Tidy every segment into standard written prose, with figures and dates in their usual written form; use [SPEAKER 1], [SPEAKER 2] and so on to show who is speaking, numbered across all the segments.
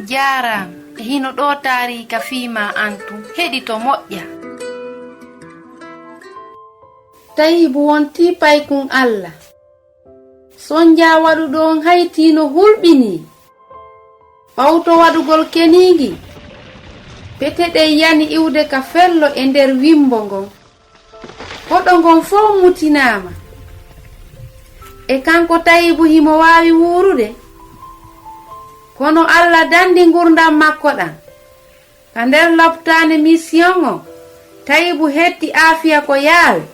[SPEAKER 1] Jaram hino ɗo taarika fiima antu heɗi to moƴƴa. Tayibu wonti paykun Allah. Sonja waɗuɗon haytino hulɓini. Ɓawto waɗugol kenigi. Peteɗen yani iwde ka fello e nder wimbo ngon. Hoɗo ngon fof mutinama. E kanko Tayibu himo waawi wuurude. Kono Allah dandi ngurdam makko ɗan. Ka nder loptane mission o, Tayibu hetti aafiya ko yaawi.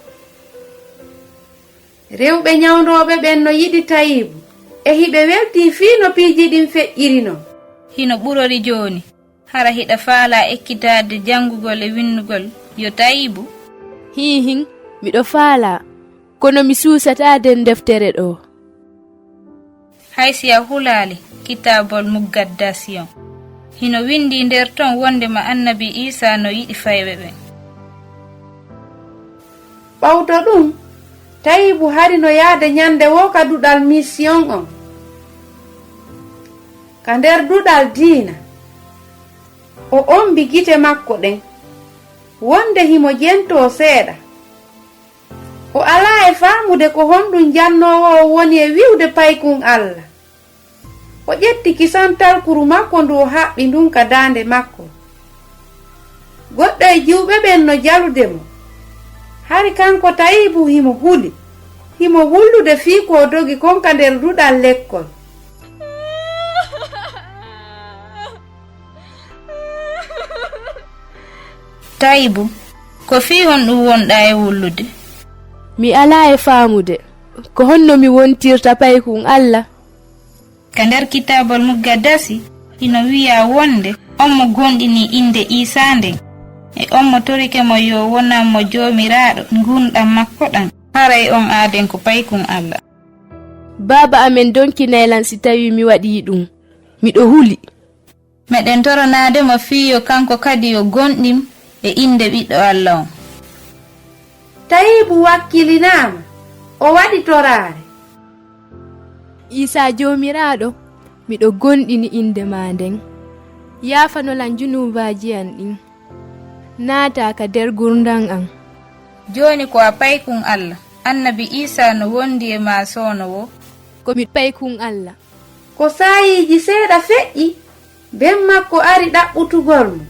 [SPEAKER 1] Rewɓe nyawnoɓe ɓen no yiɗi Tayibu, e hiɓe welti fii no piiji ɗin feƴƴirino.
[SPEAKER 2] Hino ɓurori jooni, hara hiɗa faala ekkitaade janngugol e winnugol yo Tayibu.
[SPEAKER 3] Hihin, miɗo faala, kono mi suusataden deftere ɗo.
[SPEAKER 2] Haysiya hulaali kitabol Mugaddasiyon. Hino windi nder ton wondema Annabi Isa no yiɗi fayɓe ɓen.
[SPEAKER 1] Ɓawto ɗum, Tayibu hari no yaade nyande wo ka duɗal mission on. Ka nder duɗal diina, o ombi gite makko ɗen, wonde himo jento seeɗa. O alaa e faamude ko honɗum jannowo o woni e wiwde paykun Allah. O ƴetti kisantalkuru makko ndu o haɓɓi ndun ka daande makko. Goɗɗo e jiwɓe ɓen no jalude mo. Hari kanko Tayibu himo huli. Himo hullude fii ko dogi konka nder duɗal lekkol.
[SPEAKER 2] Tayibu, ko fii hon ɗum wonɗa e wullude?
[SPEAKER 3] Mi alaa e faamude, ko honno mi wontirta paykun Allah.
[SPEAKER 2] Ka nder kitabol Mugaddasi, hino wi'a wonde on mo gonɗini inde Isa nden, e on mo torike mo yo wonan mo joomiraaɗo ngunɗam makko ɗam, haray on aaden ko paykun Allah.
[SPEAKER 3] Baaba amen donki naylan si tawi mi waɗi ɗum, miɗo huli.
[SPEAKER 2] Meɗen toranaade mo fiyo kanko kadi yo gonɗim e inde ɓiɗɗo Allah on.
[SPEAKER 1] Tayibu wakkilinama, o waɗi toraare.
[SPEAKER 3] Isa joomiraaɗo, miɗo gonɗini inde ma nden. Yaafanolan junubaji an ɗin. Naata ka nder gurdam an.
[SPEAKER 2] Joni ko a paykun Allah, Annabi Isa no wondi e ma sono wo?
[SPEAKER 3] Ko mi paykun Allah.
[SPEAKER 1] Ko saayiji seeɗa feƴƴi, ben makko ari ɗaɓɓutugol mo.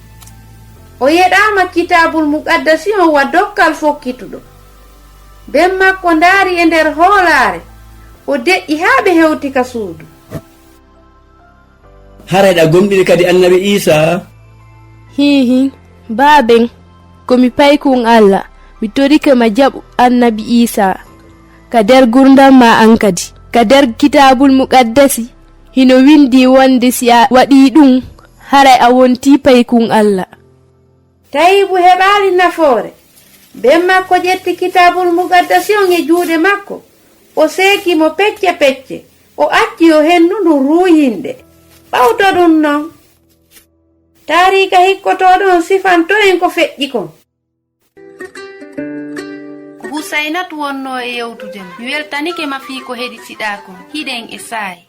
[SPEAKER 1] O yeɗama kitabul Mugaddasiyon wa dokkal fokkituɗo. Ben makko ndaari e nder hoolaare, o deƴƴi haa ɓe hewti ka suudu.
[SPEAKER 4] Harayɗa gomɗini kadi Annabi Isa?
[SPEAKER 3] Hihi, baaben, komi paykun Allah, mi torike ma jaɓu Annabi Isa. Ka nder gurdam ma an kadi. Ka nder kitabul Mugaddasi, hino windi wonde si a waɗi ɗum, haray a wonti paykun Allah.
[SPEAKER 1] Tayibu heɓaali nafoore. Ben makko ƴetti kitabul Mugaddasiyon e juuɗe makko. O seeki mo pecce pecce. O acci o hennu ndu ruuyinde. Ɓawto ɗum non. Taarika hikkotoɗon sifanto en ko feƴƴi kon. Husaynatu wonno e yewtude mo. Mi weltanike ma fii ko heɗitiɗa kon. Hiɗen e saayi.